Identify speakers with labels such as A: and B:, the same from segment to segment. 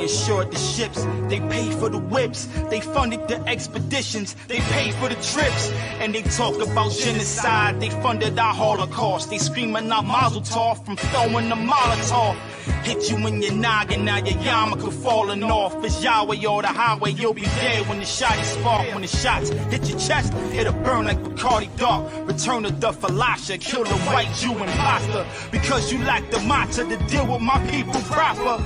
A: they insured the ships, they paid for the whips, they funded the expeditions, they paid for the trips, and they talk about genocide, they funded our Holocaust, they screaming out Mazel Tov from throwing the Molotov. Hit you in your noggin, now your yarmulke falling off. It's Yahweh or the highway, you'll be dead when the shotty spark. When the shots hit your chest, it'll burn like Bacardi Dark. Return of the Falasha, kill the white Jew imposter. Because you lack the matzah to deal with my people proper.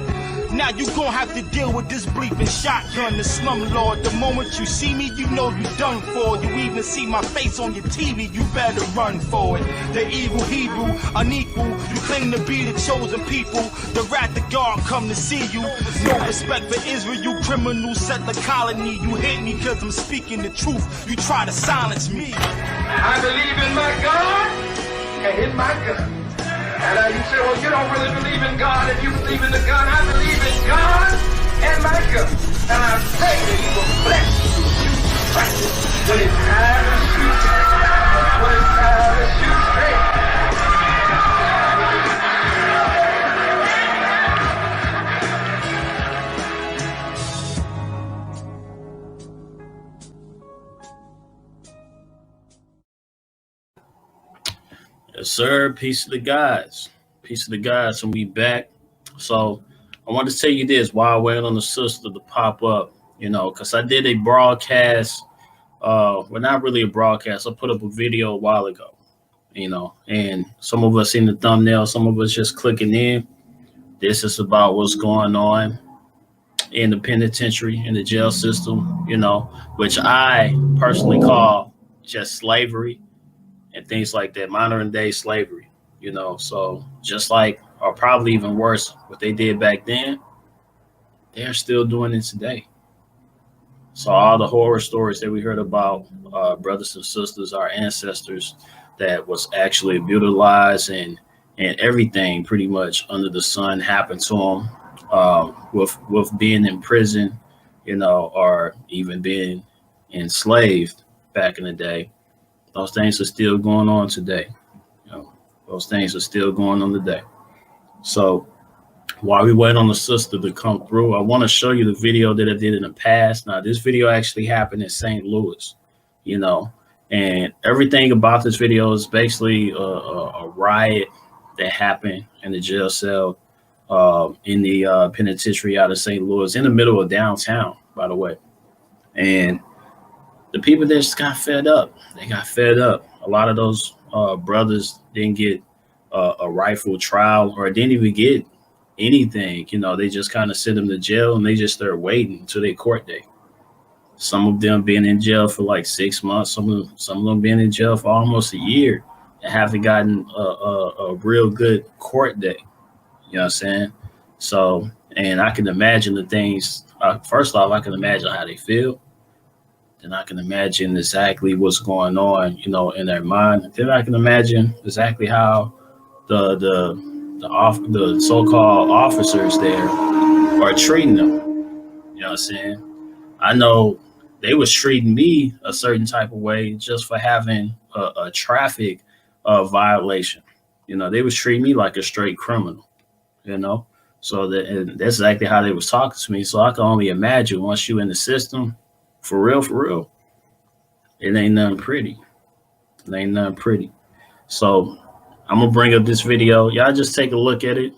A: Now you gon' have to deal with this bleeping shotgun, the slumlord. The moment you see me, you know you done for. You even see my face on your TV, you better run for it. The evil Hebrew, unequal, you claim to be the chosen people. The wrath of God come to see you. No respect for Israel, you criminals set the colony. You hate me cause I'm speaking the truth, you try to silence me.
B: I believe in my God and in my gun. And you say, well, you don't really believe in God if you believe in the gun. I believe in God and my gun. And I pray that He will bless you to shoot practice when it's time to shoot. When it's time to shoot straight.
C: Yes, sir. Peace to the guys. Peace to the guys. And we back. So I want to tell you this while waiting on the sister to pop up, because I did a broadcast. Well, not really a broadcast. I put up a video a while ago, and some of us in the thumbnail, some of us just clicking in. This is about what's going on in the penitentiary, in the jail system, which I personally call just slavery. And things like that, modern day slavery, so just like, or probably even worse, what they did back then, they're still doing it today. So all the horror stories that we heard about, brothers and sisters, our ancestors, that was actually brutalized and everything pretty much under the sun happened to them, with being in prison, or even being enslaved back in the day. Those things are still going on today. Those things are still going on today. So while we wait on the sister to come through, I want to show you the video that I did in the past. Now, this video actually happened in St. Louis, and everything about this video is basically a riot that happened in the jail cell in the penitentiary out of St. Louis, in the middle of downtown, by the way. And the people there just got fed up. They got fed up. A lot of those brothers didn't get a rightful trial or didn't even get anything. They just kind of sent them to jail and they just started waiting until their court date. Some of them being in jail for like 6 months. Some of them being in jail for almost a year and haven't gotten a real good court date. You know what I'm saying? So, and I can imagine the things. First off, I can imagine how they feel. And I can imagine exactly what's going on, in their mind. Then I can imagine exactly how the so-called officers there are treating them. You know what I'm saying? I know they was treating me a certain type of way just for having a traffic violation. They was treating me like a straight criminal. So that's exactly how they was talking to me. So I can only imagine once you in the system. For real, it ain't nothing pretty. It ain't nothing pretty. So I'm gonna bring up this video. Y'all just take a look at it.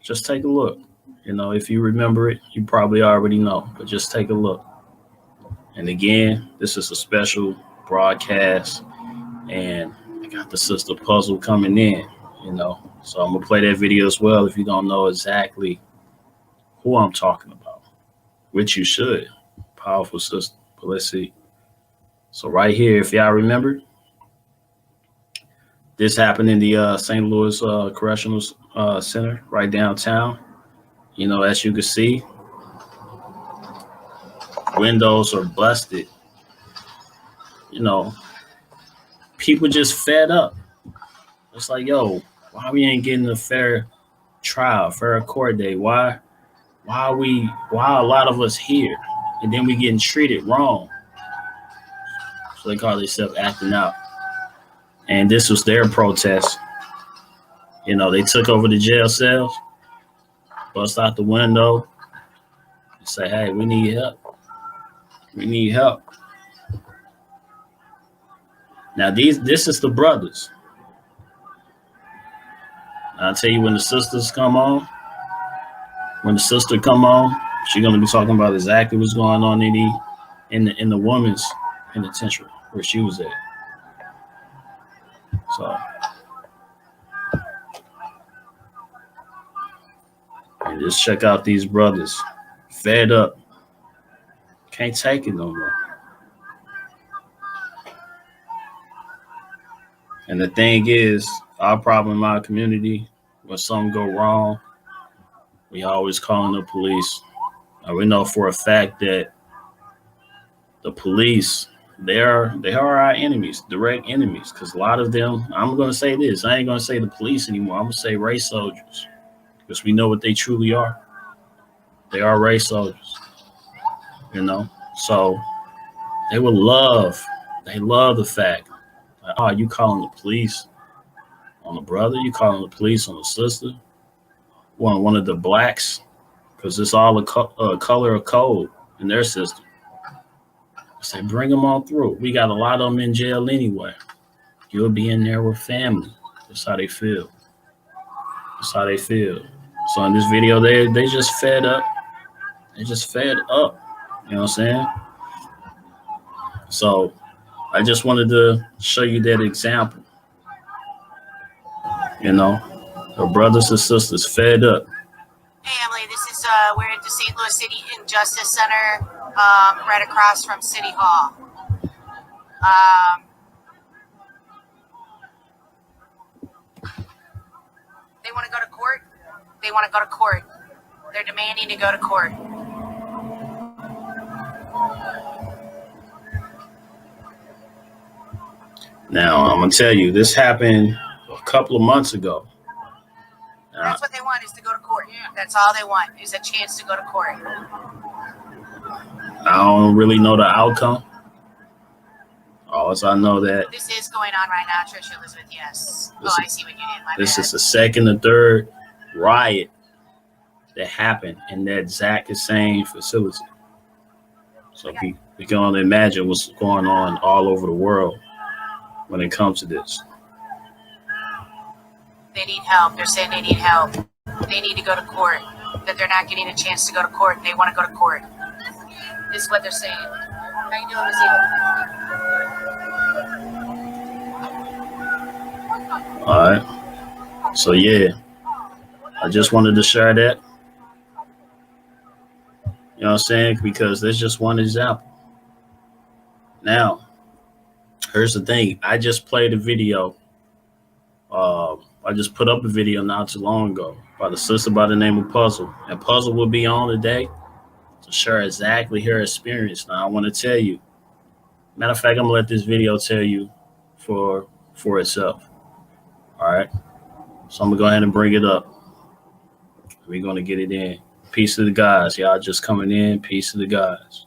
C: Just take a look. If you remember it, you probably already know, but just take a look. And again, this is a special broadcast, and I got the sister Puzzle coming in. So I'm gonna play that video as well. If you don't know exactly who I'm talking about. Which you should. Powerful sister. But let's see. So right here, if y'all remember, this happened in the St. Louis Correctional Center right downtown. As you can see, windows are busted. People just fed up. It's like, yo, why we ain't getting a fair trial, fair court date? Why a lot of us here and then we getting treated wrong? So they call themselves acting out. And this was their protest. They took over the jail cells bust out the window and say, hey, we need help. We need help. Now, this is the brothers. I'll tell you, when the sisters come on, when the sister come on, she's gonna be talking about exactly what's going on in the women's penitentiary where she was at. So, and just check out these brothers, fed up, can't take it no more. And the thing is, our problem in our community, when something go wrong, we always calling the police. And we know for a fact that the police, they are our enemies, direct enemies. Because a lot of them, I'm going to say this, I ain't going to say the police anymore. I'm going to say race soldiers, because we know what they truly are. They are race soldiers, you know. So they love the fact, like, oh, you calling the police on the brother? You calling the police on the sister? One of the blacks? Because it's all a color of code in their system. I say, bring them all through. We got a lot of them in jail anyway. You'll be in there with family. That's how they feel. That's how they feel. So in this video, they just fed up. They just fed up. You know what I'm saying? So I just wanted to show you that example. You know, her brothers and sisters fed up.
D: Hey Emily, this is we're at the St. Louis City Justice Center, right across from City Hall. They want to go to court. They want to go to court. They're demanding to go to court.
C: Now I'm gonna tell you, this happened a couple of months ago.
D: That's what they want, is to go to court. That's all they want, is a chance to go to court.
C: I don't really know the outcome. Also, I know that
D: this is going on right now, Trisha Elizabeth. Yes. I see what you did.
C: This is the second or third riot that happened in that exact same facility. So we can only imagine what's going on all over the world when it comes to this.
D: They need help. They're saying they need help. They need to go to court. That they're not getting a chance to go to court. They want to go to court. This is what they're saying. How you doing, Miss Eva?
C: All right. So yeah, I just wanted to share that. You know what I'm saying? Because that's just one example. Now, here's the thing. I just played a video. I just put up a video not too long ago by the sister by the name of Puzzle. And Puzzle will be on today to share exactly her experience. Now, I want to tell you. Matter of fact, I'm going to let this video tell you for itself. All right? So I'm going to go ahead and bring it up. We're going to get it in. Peace to the guys. Y'all just coming in. Peace to the guys.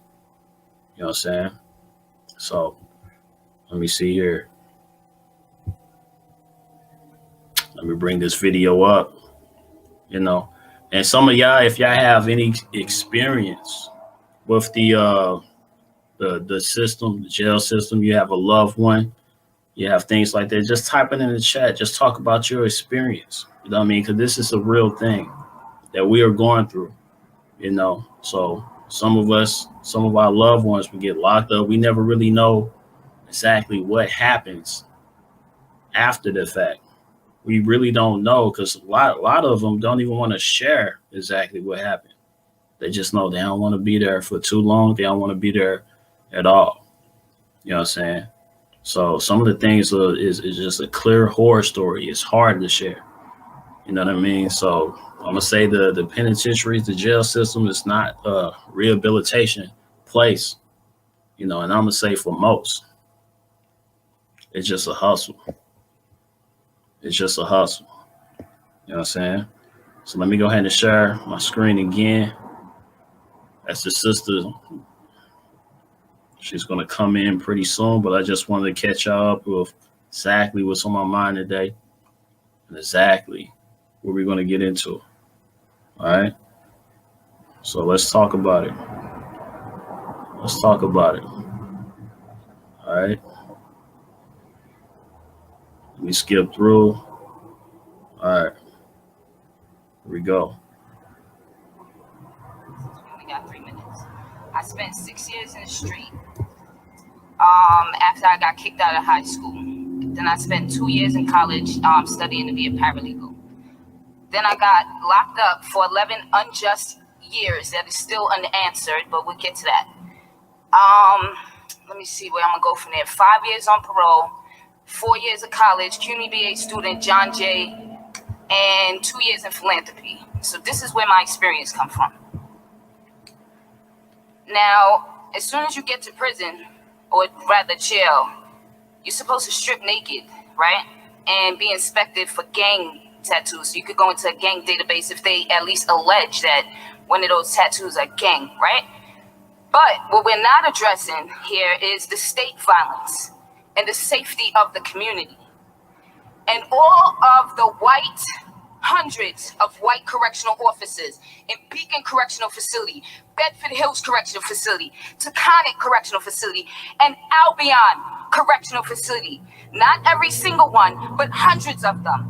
C: You know what I'm saying? So, let me see here. Let me bring this video up, you know. And some of y'all, if y'all have any experience with the system, the jail system, you have a loved one, you have things like that, just type it in the chat. Just talk about your experience. You know what I mean? Because this is a real thing that we are going through, you know. So some of us, some of our loved ones, we get locked up. We never really know exactly what happens after the fact. We really don't know, because a lot of them don't even want to share exactly what happened. They just know they don't want to be there for too long. They don't want to be there at all. You know what I'm saying? So some of the things is just a clear horror story. It's hard to share. You know what I mean? So I'm going to say the penitentiaries, the jail system is not a rehabilitation place. You know, and I'm going to say for most, it's just a hustle. It's just a hustle. You know what I'm saying? So let me go ahead and share my screen again. That's the sister. She's going to come in pretty soon, but I just wanted to catch y'all up with exactly what's on my mind today and exactly what we're going to get into. All right. So let's talk about it. Let's talk about it. All right. Let me skip through. All right. Here we go.
E: We got 3 minutes. I spent 6 years in the street. After I got kicked out of high school. Then I spent 2 years in college studying to be a paralegal. Then I got locked up for 11 unjust years that is still unanswered, but we'll get to that. Let me see where I'm gonna go from there. 5 years on parole, 4 years of college, CUNY BA student John Jay, and 2 years in philanthropy. So this is where my experience comes from. Now, as soon as you get to prison, or rather jail, you're supposed to strip naked, right? And be inspected for gang tattoos. So you could go into a gang database if they at least allege that one of those tattoos are gang, right? But what we're not addressing here is the state violence and the safety of the community. And all of the hundreds of white correctional officers in Beacon Correctional Facility, Bedford Hills Correctional Facility, Taconic Correctional Facility, and Albion Correctional Facility. Not every single one, but hundreds of them.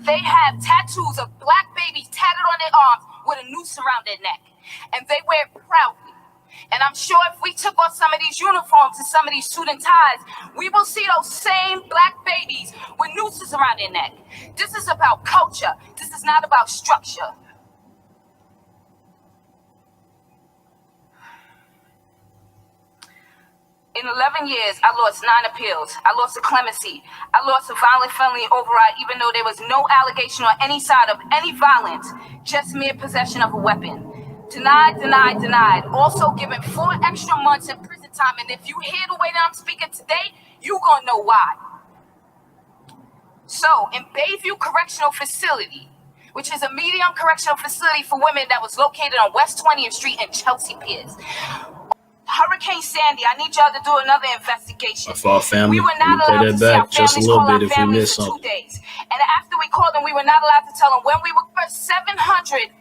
E: They have tattoos of black babies tatted on their arms with a noose around their neck. And they wear it proudly. And I'm sure if we took off some of these uniforms and some of these suit and ties, we will see those same black babies with nooses around their neck. This is about culture. This is not about structure. In 11 years, I lost 9 appeals. I lost a clemency. I lost a violent felony override, even though there was no allegation on any side of any violence, just mere possession of a weapon. Denied, denied, denied. Also given 4 extra months in prison time. And if you hear the way that I'm speaking today, you gonna know why. So, in Bayview Correctional Facility, which is a medium correctional facility for women that was located on West 20th Street and Chelsea Piers. Hurricane Sandy, I need y'all to do another investigation.
C: For our family,
E: we were not allowed to see our
C: just a
E: families
C: little
E: call our
C: bit if we
E: families
C: missed
E: for 2
C: something.
E: days. And after we called them, we were not allowed to tell them when we were 700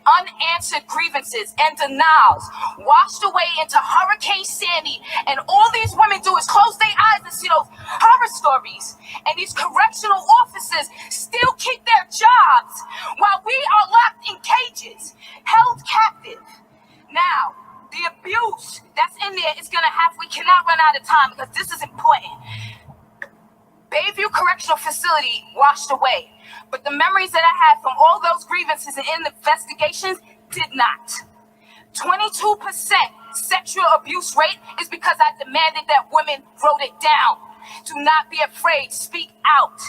E: unanswered grievances and denials washed away into Hurricane Sandy. And all these women do is close their eyes and see those horror stories. And these correctional officers still keep their jobs while we are locked in cages, held captive. Now, the abuse that's in there is we cannot run out of time because this is important. Bayview Correctional Facility washed away, but the memories that I had from all those grievances and investigations did not. 22% sexual abuse rate is because I demanded that women wrote it down. Do not be afraid, speak out.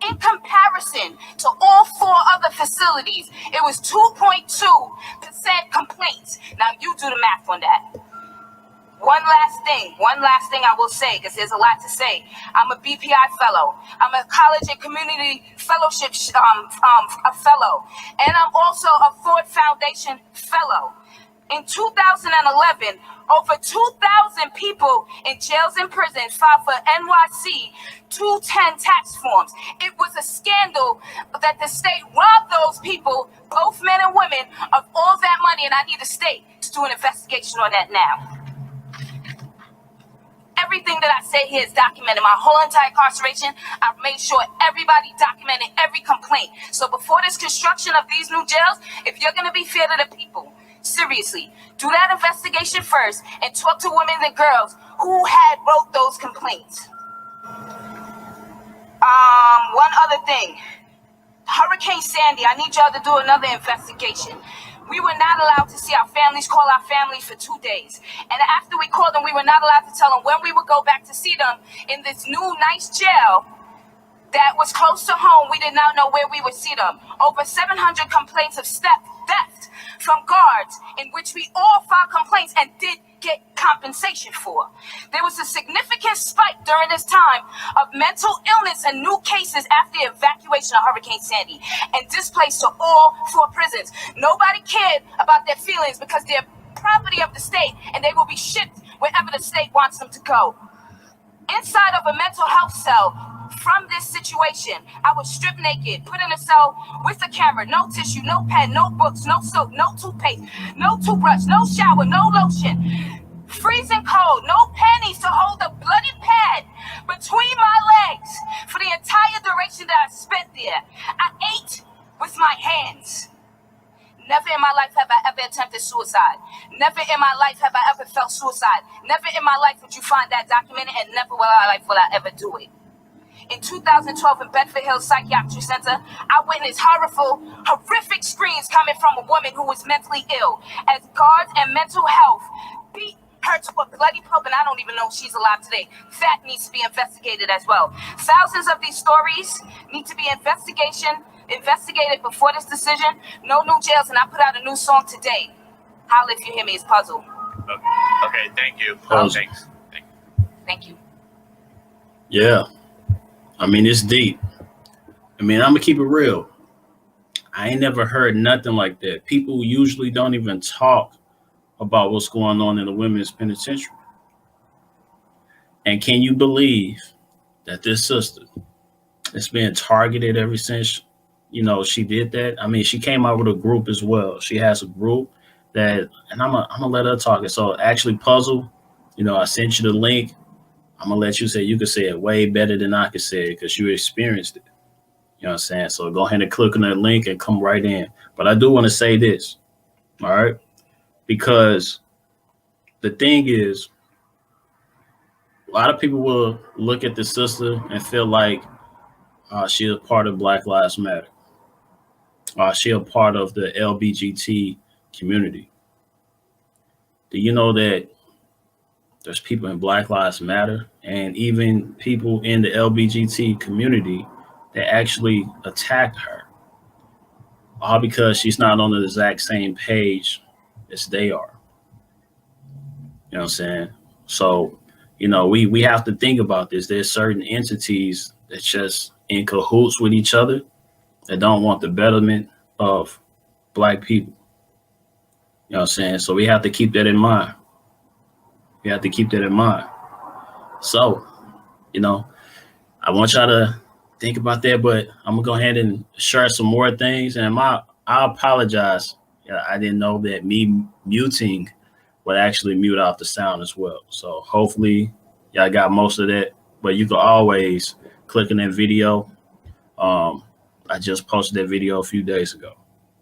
E: In comparison to all 4 other facilities, it was 2.2% complaints. Now you do the math on that. One last thing I will say, because there's a lot to say. I'm a BPI fellow. I'm a college and community fellowship a fellow. And I'm also a Ford Foundation fellow. In 2011, over 2,000 people in jails and prisons filed for NYC 210 tax forms. It was a scandal that the state robbed those people, both men and women, of all that money, and I need the state to do an investigation on that now. Everything that I say here is documented. My whole entire incarceration, I've made sure everybody documented every complaint. So before this construction of these new jails, if you're going to be fair to the people, seriously, do that investigation first and talk to women and girls who had wrote those complaints. One other thing. Hurricane Sandy, I need y'all to do another investigation. We were not allowed to see our families, call our families for 2 days. And after we called them, we were not allowed to tell them when we would go back to see them in this new nice jail that was close to home. We did not know where we would see them. Over 700 complaints of theft from guards, in which we all filed complaints and did get compensation for. There was a significant spike during this time of mental illness and new cases after the evacuation of Hurricane Sandy and displaced to all 4 prisons. Nobody cared about their feelings because they're property of the state and they will be shipped wherever the state wants them to go. Inside of a mental health cell, from this situation. I was stripped naked, put in a cell with a camera, no tissue, no pen, no books, no soap, no toothpaste, no toothbrush, no shower, no lotion. Freezing cold, no panties to hold a bloody pad between my legs for the entire duration that I spent there. I ate with my hands. Never in my life have I ever attempted suicide. Never in my life have I ever felt suicide. Never in my life would you find that documented, and never in my life will I ever do it. In 2012 in Bedford Hills Psychiatric Center, I witnessed horrific screams coming from a woman who was mentally ill as guards and mental health beat her to a bloody pulp, and I don't even know if she's alive today. That needs to be investigated as well. Thousands of these stories need to be investigated before this decision. No new jails, and I put out a new song today. Holla if you hear me, it's Puzzle.
F: Okay, thank you. Thanks.
E: Thank you.
C: Yeah. I mean, it's deep. I mean, I'm gonna keep it real. I ain't never heard nothing like that. People usually don't even talk about what's going on in the women's penitentiary. And can you believe that this sister has been targeted ever since, she did that? I mean, she came out with a group as well. She has a group that, and I'm gonna let her talk it. So actually, Puzzle, I sent you the link. I'm gonna let you say, you can say it way better than I can say it because you experienced it. You know what I'm saying? So go ahead and click on that link and come right in. But I do want to say this, all right? Because the thing is, a lot of people will look at the sister and feel like she is part of Black Lives Matter. She a part of the LGBT community. Do you know that there's people in Black Lives Matter and even people in the LGBT community that actually attacked her, all because she's not on the exact same page as they are? You know what I'm saying? So, we have to think about this. There's certain entities that's just in cahoots with each other that don't want the betterment of Black people. You know what I'm saying? So we have to keep that in mind. We have to keep that in mind. So, I want y'all to think about that, but I'm gonna go ahead and share some more things. And I apologize. I didn't know that me muting would actually mute out the sound as well. So hopefully y'all got most of that, but you can always click on that video. I just posted that video a few days ago.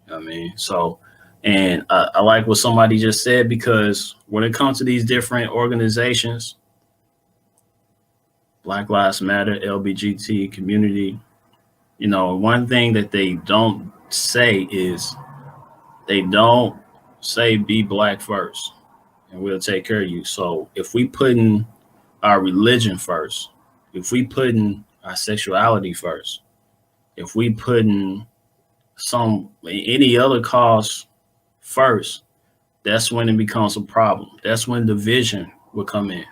C: You know what I mean? So, and I like what somebody just said, because when it comes to these different organizations, Black Lives Matter, LGBT community, one thing that they don't say is they don't say be Black first and we'll take care of you. So if we put in our religion first, if we put in our sexuality first, if we put in any other cause first, that's when it becomes a problem. That's when division will come in.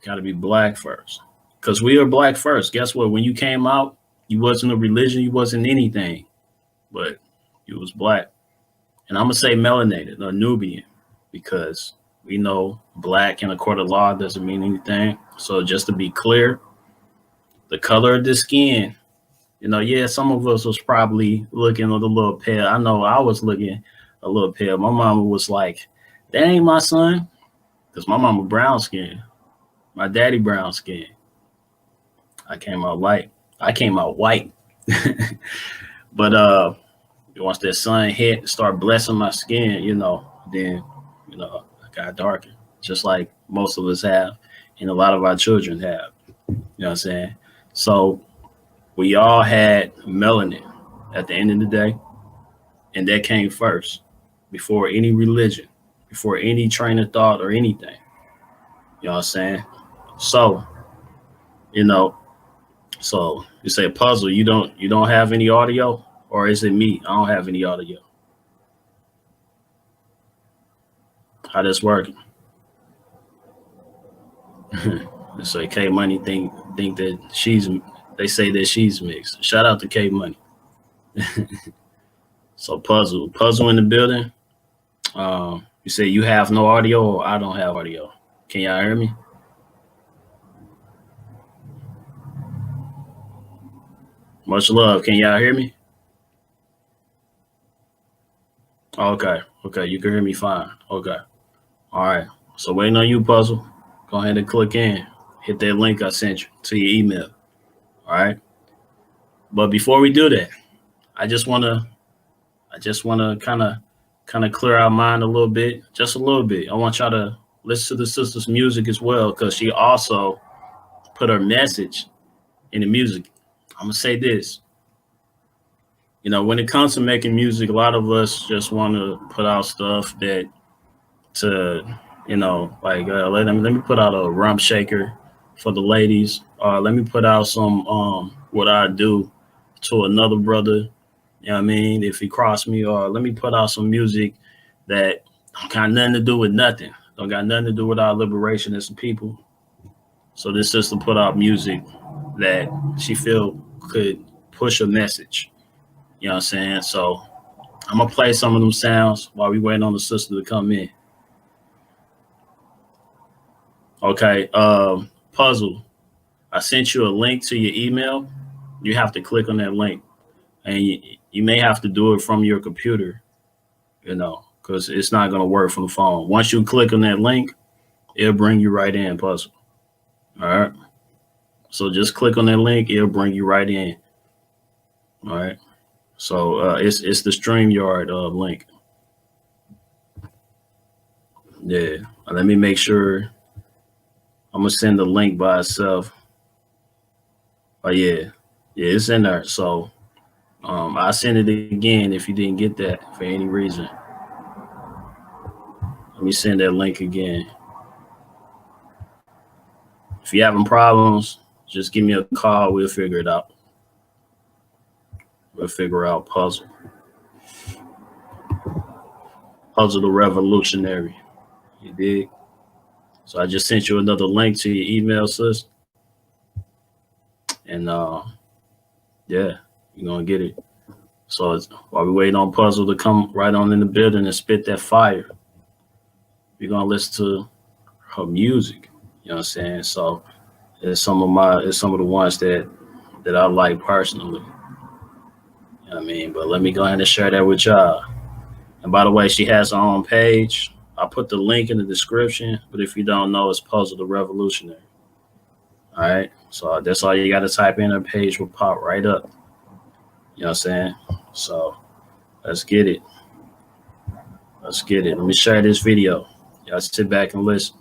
C: Got to be Black first, because we are Black first. Guess what? When you came out, you wasn't a religion, you wasn't anything, but you was Black. And I'm gonna say melanated or Nubian, because we know Black in a court of law doesn't mean anything. So just to be clear, the color of the skin, some of us was probably looking a little pale. I know I was looking a little pale. My mama was like, that ain't my son, because my mama brown skin. My daddy brown skin. I came out light. I came out white. But once that sun hit and start blessing my skin, then I got darker, just like most of us have, and a lot of our children have. You know what I'm saying? So we all had melanin at the end of the day, and that came first before any religion, before any train of thought or anything. You know what I'm saying? So, so you say, Puzzle, you don't have any audio, or is it me? I don't have any audio. How this working? So K Money think that they say that she's mixed. Shout out to K Money. So Puzzle in the building. You say you have no audio, or I don't have audio. Can y'all hear me? Much love. Can y'all hear me? Okay. Okay. You can hear me fine. Okay. All right. So waiting on you, Puzzle. Go ahead and click in. Hit that link I sent you to your email. All right. But before we do that, I just want to kind of clear our mind a little bit, just a little bit. I want y'all to listen to the sister's music as well, because she also put her message in the music. I'm gonna say this. You know, when it comes to making music, a lot of us just want to put out stuff that like let me put out a rump shaker for the ladies. Let me put out some what I do to another brother. You know what I mean? If he crossed me, or let me put out some music that don't got nothing to do with nothing. Don't got nothing to do with our liberation as a people. So this sister put out music that she feel could push a message. You know what I'm saying? So I'm gonna play some of them sounds while we waiting on the sister to come in. Okay, Puzzle, I sent you a link to your email. You have to click on that link, and you may have to do it from your computer, because it's not gonna work from the phone. Once you click on that link, it'll bring you right in, Puzzle. All right. So just click on that link, it'll bring you right in. All right. So it's the StreamYard link. Yeah. Let me make sure. I'm gonna send the link by itself. Oh yeah, it's in there. So I'll send it again if you didn't get that for any reason. Let me send that link again. If you're having problems, just give me a call. We'll figure it out. We'll figure out Puzzle. Puzzle the Revolutionary. You dig? So I just sent you another link to your email, sis. And yeah, you're gonna get it. So while we waiting on Puzzle to come right on in the building and spit that fire, we're gonna listen to her music. You know what I'm saying? So it's some of the ones that I like personally. You know what I mean? But let me go ahead and share that with y'all. And by the way, she has her own page. I'll put the link in the description, but if you don't know, it's Puzzle the Revolutionary. All right. So that's all you got to type in. Her page will pop right up. You know what I'm saying? So let's get it. Let's get it. Let me share this video. Y'all sit back and listen.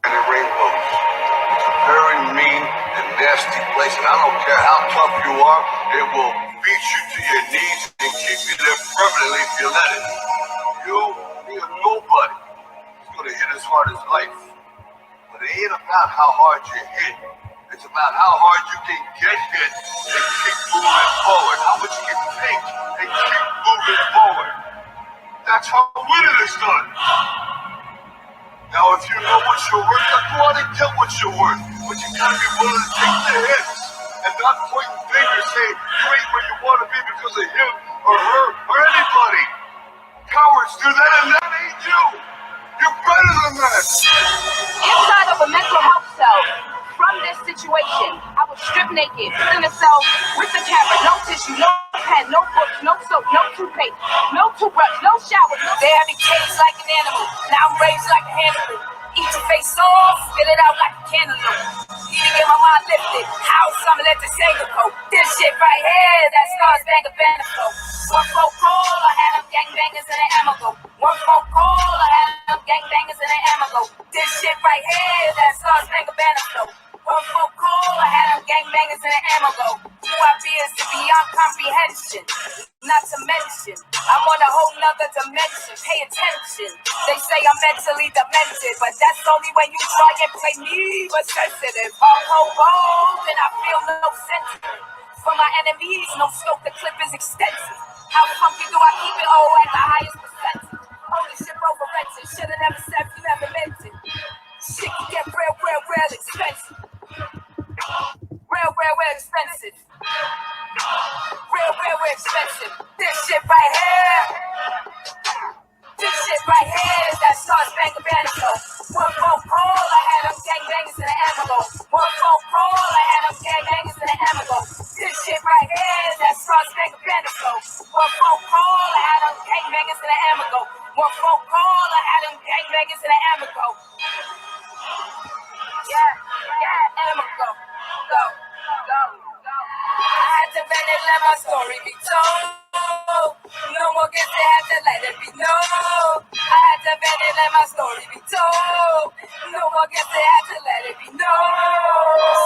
G: It's a very mean and nasty place, and I don't care how tough you are, it will beat you to your knees and keep you there permanently if you let it. You're nobody. It's going to hit as hard as life. But it ain't about how hard you hit. It's about how hard you can get hit and keep moving forward. How much you can take and keep moving forward. That's how winning is done. Now, if you know what you're worth, then go out and get what you're worth. But you gotta be willing to take the hits and not point fingers saying you ain't where you want to be because of him or her or anybody. Cowards do that, and that ain't you. You're better than that.
E: Inside of a mental health cell, from this situation, I was stripped naked, put in a cell with the camera, no tissue, no pen, no books, no soap, no toothpaste, no toothbrush, no shower. They had me caged like an animal, now I'm raised like a animal. Eat your face off, spit it out like a cantaloupe. Need to get my mind lifted, house, I'ma let the sanger go. This shit right here, that stars bang a banner flow. One phone call, I had them gangbangers in an ammo go. One phone call, I had them gangbangers in an ammo go. This shit right here, that stars bang a banner flow. One phone call, I had them gangbangers in an ammo go. Who I be is beyond comprehension. Not to mention, I'm on a whole nother dimension. Pay attention. They say I'm mentally demented, but that's only when you try and play me but sensitive. And I feel no sentiment. For my enemies, no scope, the clip is extensive. How funky do I keep it? Oh, at the highest percentage. Holy shit, over rented. Should've never said you never meant it. Shit can get real expensive. Real expensive. Real expensive. This shit right here. This shit right here is that stars bang a banner flow. One phone call, I had them gangbangers in the ammo. One phone call, I had them gangbangers in the ammo. folk call, I had them gangbangers in the Amigo. One folk call, I had them gangbangers in the Amigo. Yeah, Amigo. Go. I had to bend and let my story be told. No more gets to have to let it be known. I had to bend and let my story be told. No more gets to have to let it be known.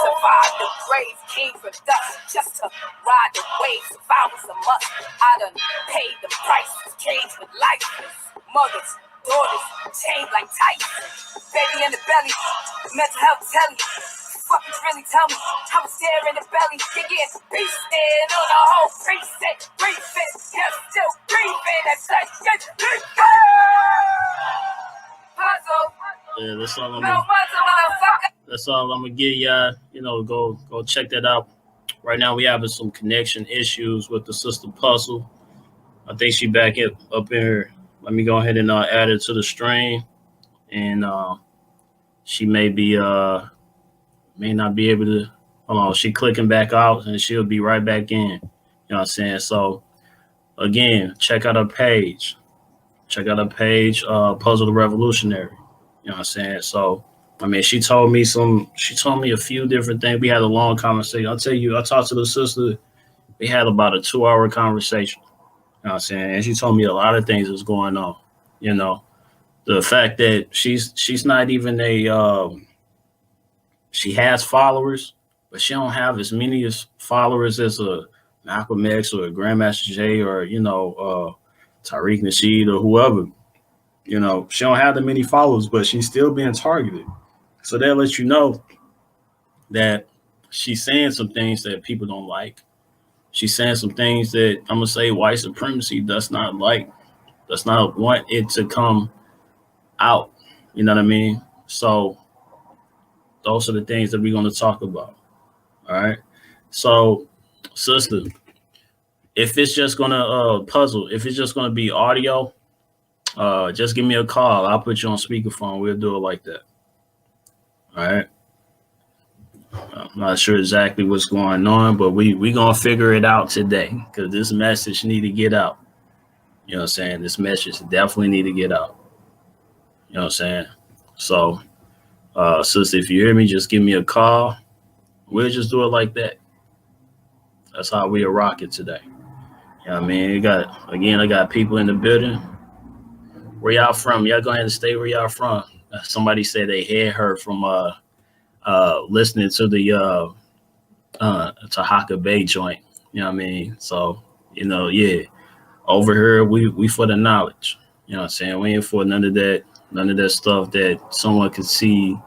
E: Survived the grave, came from dust just to ride the wave. Survival was a must. I done paid the price, caged with life. Mothers, daughters, chained like Tyson. Baby in the belly, mental health tell you. Fuckers really tell me I was there in the belly. You get beastin' on the whole precinct. Breathing, yeah, still breathing. That's such good. Puzzle.
C: Yeah, that's all I'm
E: No
C: gonna,
E: muzzle, motherfucker.
C: that's all I'm gonna give y'all. You know, go check that out. Right now we having some connection issues with the sister Puzzle. I think she back up here. Let me go ahead and add it to the stream, and she may not be able to. Hold on, she clicking back out, and she'll be right back in. You know what I'm saying? So again, check out her page. Check out her page, Puzzle the Revolutionary. You know what I'm saying? So I mean, she told me a few different things. We had a long conversation. I'll tell you, I talked to the sister. We had about a 2-hour conversation. You know what I'm saying? And she told me a lot of things that's going on. You know, the fact that she's not even she has followers, but she don't have as many followers as a Malcolm X or a Grandmaster Jay or, you know, Tariq Nasheed or whoever. You know, she don't have that many followers, but she's still being targeted. So that lets you know that she's saying some things that people don't like. She's saying some things that I'm gonna say white supremacy does not like, does not want it to come out. You know what I mean? So those are the things that we're going to talk about. All right. So, sister, if it's just going to puzzle, if it's just going to be audio, just give me a call. I'll put you on speakerphone. We'll do it like that. All right. I'm not sure exactly what's going on, but we going to figure it out today because this message need to get out. You know what I'm saying? This message definitely need to get out. You know what I'm saying? So, sister, if you hear me, just give me a call. We'll just do it like that. That's how we are rocking today. You know what I mean? I got people in the building. Where y'all from? Y'all go ahead and stay where y'all from. Somebody said they had her from listening to the Tahaka Bay joint. You know what I mean? So, you know, yeah. Over here, we for the knowledge. You know what I'm saying? We ain't for none of that stuff that someone could see.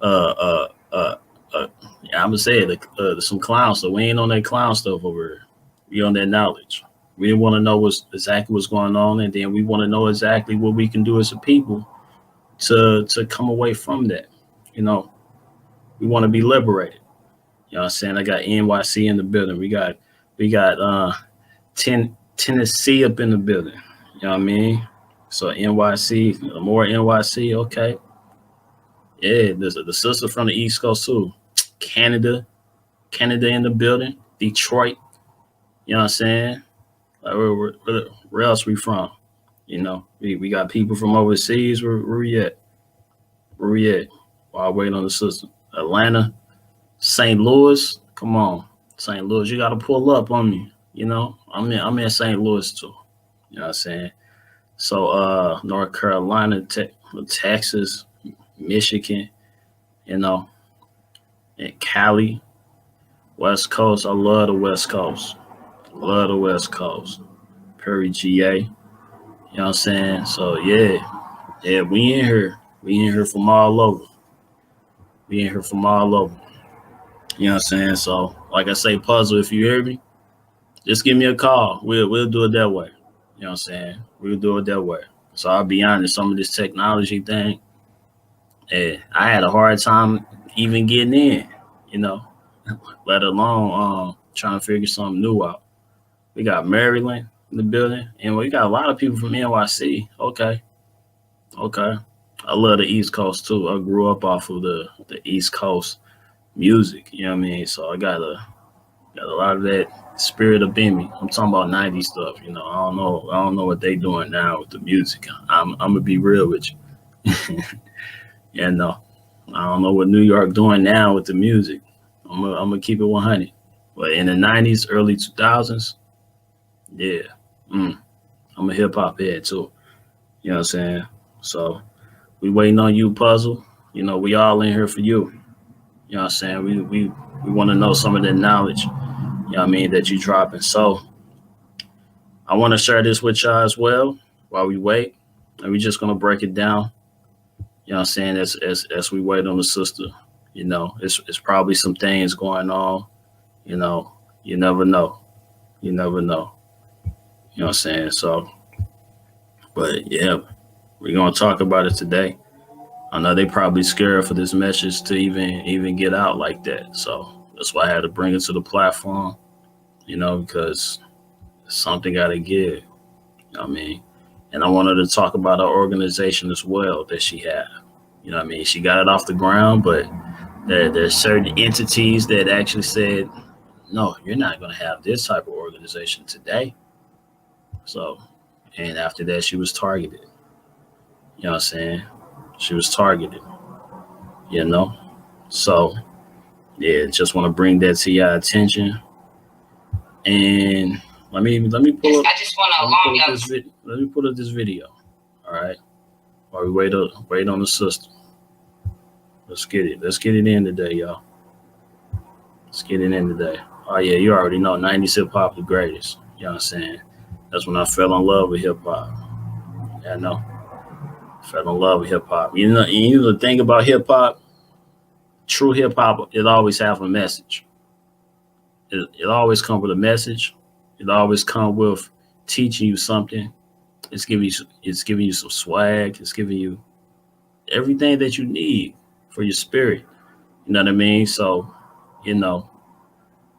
C: I'm gonna say it, some clown stuff. We ain't on that clown stuff over here. We on that knowledge. We want to know exactly what's going on, and then we want to know exactly what we can do as a people to come away from that. You know, we want to be liberated. You know what I'm saying? I got NYC in the building. We got Tennessee up in the building. You know what I mean? So NYC, more NYC, okay. Yeah, there's the sister from the East Coast too. Canada in the building. Detroit. You know what I'm saying? Like, where else we from? You know, we got people from overseas. Where we at? Where we at? While I wait on the sister. Atlanta, St. Louis. Come on, St. Louis. You got to pull up on me. You know, I'm in St. Louis too. You know what I'm saying? So North Carolina, Texas, Michigan, you know, and Cali, West Coast. I love the West Coast. Love the West Coast. Perry, GA. You know what I'm saying? So yeah, we in here. We in here from all over. We in here from all over. You know what I'm saying? So like I say, Puzzle, if you hear me, just give me a call. We'll do it that way. You know what I'm saying? We'll do it that way. So I'll be honest, some of this technology thing, I had a hard time even getting in, you know, let alone trying to figure something new out. We got Maryland in the building, and we got a lot of people from NYC. Okay. I love the East Coast too. I grew up off of the East Coast music, you know what I mean? So I got Got a lot of that spirit up in me. I'm talking about 90s stuff, you know. I don't know what they doing now with the music. I'm gonna be real with you. Yeah, no. I don't know what New York doing now with the music. I'm gonna keep it 100. But in the 90s, early 2000s, yeah. I'm a hip hop head too. You know what I'm saying? So we waiting on you, Puzzle. You know, we all in here for you. You know what I'm saying? We want to know some of that knowledge, you know what I mean, that you dropping. So I want to share this with y'all as well while we wait. And we're just gonna break it down. You know what I'm saying? As we wait on the sister, you know, it's probably some things going on, you know, you never know. You never know. You know what I'm saying? So, but yeah, we're gonna talk about it today. I know they probably scared for this message to even get out like that. So that's why I had to bring it to the platform, you know, because something gotta give. You know what I mean? And I wanted to talk about our organization as well that she had. You know what I mean? She got it off the ground, but there's certain entities that actually said, no, you're not going to have this type of organization today. So, and after that, she was targeted. You know what I'm saying? She was targeted, you know? So, yeah, just want to bring that to your attention. And let me pull up.
E: I just want to alarm y'all.
C: Let me pull up this video. All right. While we wait on the sister. Let's get it. Let's get it in today, y'all. Let's get it in today. Oh yeah, you already know 90s hip hop the greatest. You know what I'm saying? That's when I fell in love with hip hop. Yeah, I know. Fell in love with hip hop. You know the thing about hip hop, true hip hop, it always have a message. It always come with a message. It always come with teaching you something. It's giving you some swag. It's giving you everything that you need for your spirit. You know what I mean? So, you know,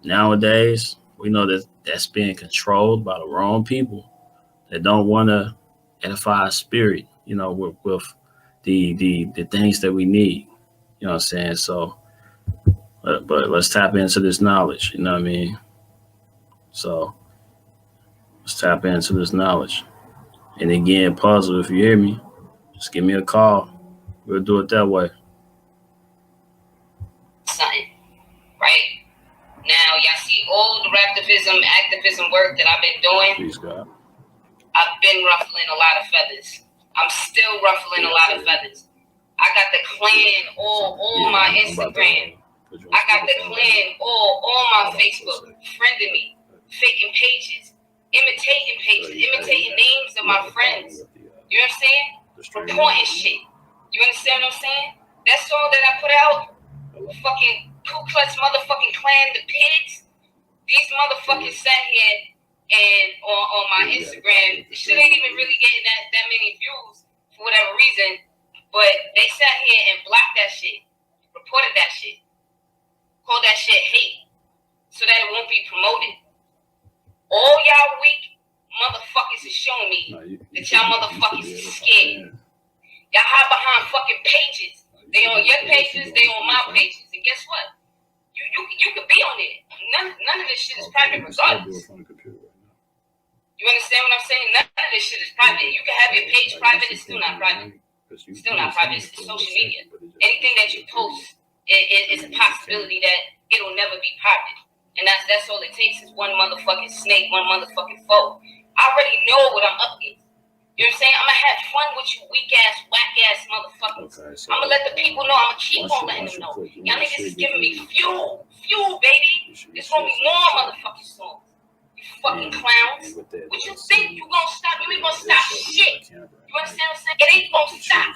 C: nowadays we know that that's being controlled by the wrong people that don't want to edify our spirit, you know, with the things that we need. You know what I'm saying? So, but let's tap into this knowledge. You know what I mean? So let's tap into this knowledge. And again, Puzzle, if you hear me, just give me a call. We'll do it that way.
E: Something, right? Now, y'all see all the activism work that I've been doing.
C: Please, God.
E: I've been ruffling a lot of feathers. I'm still ruffling a lot of feathers. I got the clan all my Instagram. I got the clan all my Facebook, friending me, faking pages, imitating names of my friends. You know what I'm saying? Reporting shit. You understand what I'm saying? That song that I put out, fucking Ku Klux motherfucking Klan, the pigs. These motherfuckers sat here and on my Instagram, shit ain't even really getting that many views for whatever reason, but they sat here and blocked that shit, reported that shit, called that shit hate, so that it won't be promoted. All y'all weak motherfuckers is showing me that y'all motherfuckers is scared. Y'all hide behind fucking pages. They on your pages, they on my pages, and guess what? You could be on it. None of this shit is private regardless. You understand what I'm saying? None of this shit is private. You can have your page private, it's still not private. Still not private, it's social media. Anything that you post is a possibility that it'll never be private. And that's all it takes is one motherfucking snake, one motherfucking foe. I already know what I'm up against. You know what I'm saying? I'm gonna have fun with you weak ass, whack ass motherfuckers. Okay, so I'm gonna let the people know. I'm gonna keep on letting them know. Y'all niggas is giving me fuel, baby. There's gonna be more motherfucking songs. You fucking clowns. What you think you gonna stop? You ain't gonna stop shit. You understand what I'm saying? It ain't gonna stop.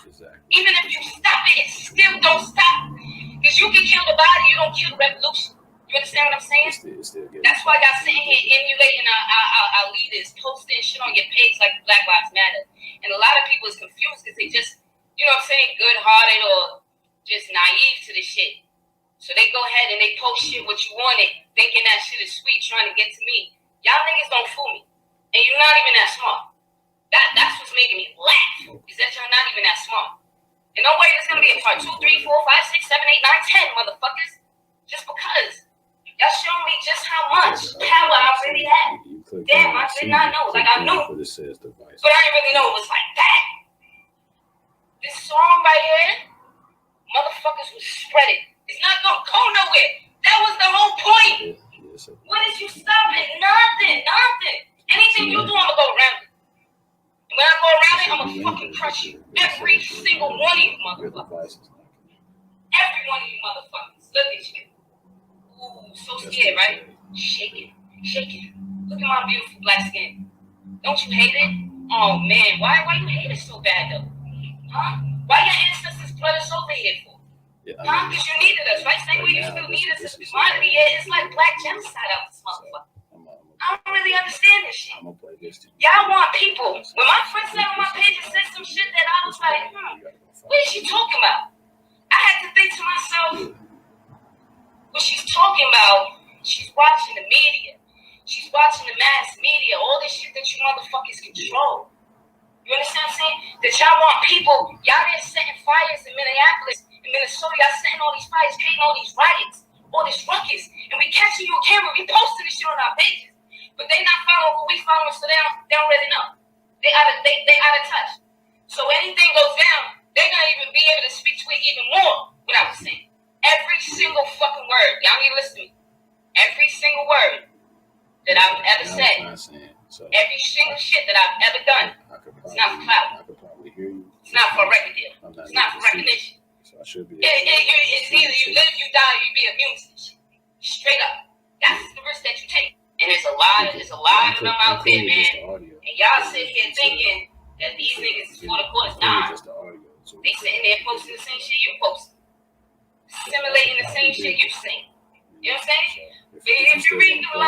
E: Even if you stop it, it still don't stop. Cause you can kill the body, you don't kill the revolution. You understand what I'm saying? That's why y'all sitting here emulating our leaders, posting shit on your page like Black Lives Matter. And a lot of people is confused because they just, you know what I'm saying, good-hearted or just naive to the shit. So they go ahead and they post shit what you wanted, thinking that shit is sweet, trying to get to me. Y'all niggas don't fool me. And you're not even that smart. That's what's making me laugh, is that y'all not even that smart. And don't worry, there's going to be a part 2, 3, 4, 5, 6, 7, 8, 9, 10, motherfuckers. Just because. Y'all showing me just how much power I really had. Damn, I did not know. Like, I knew, but I didn't really know it was like that. This song right here, motherfuckers will spread it. It's not gonna go nowhere. That was the whole point. What is you stopping? Nothing. Anything you do, I'ma go around it. And when I go around it, I'ma fucking crush you. Every single one of you motherfuckers. Every one of you motherfuckers. Look at you. Ooh, so scared, right? Shake it. Look at my beautiful black skin. Don't you hate it? Oh man, why you hate it so bad though? Huh? Why your ancestors blood us over here for? Huh? Because you needed us, right? Same way you still need us as commodity. It's like black genocide out this motherfucker. I don't really understand this shit. Y'all want people. When my friend said on my page and said some shit that I was like, what is she talking about? I had to think to myself, what she's talking about, she's watching the media. She's watching the mass media, all this shit that you motherfuckers control. You understand what I'm saying? That y'all want people, y'all there setting fires in Minneapolis, in Minnesota, y'all setting all these fires, creating all these riots, all this ruckus, and we catching you on camera, we posting this shit on our pages. But they not following what we following, so they don't really know. They out of touch. So anything goes down, they're gonna even be able to speak to it even more, what I was saying. Every single fucking word, y'all need to listen to me. Every single word that I've ever said, every single shit that I've ever done, it's not for clout. It's not for a record deal. It's not for recognition. It's either you live, you die, or you be immune to this shit. Straight up. That's the risk that you take. And there's a lot of them out there, man. And y'all sit here thinking that these niggas is for the courts. Nah. They sitting there posting the same shit you're posting. Simulating the same shit you're saying. You know what I'm saying? If you read through a lot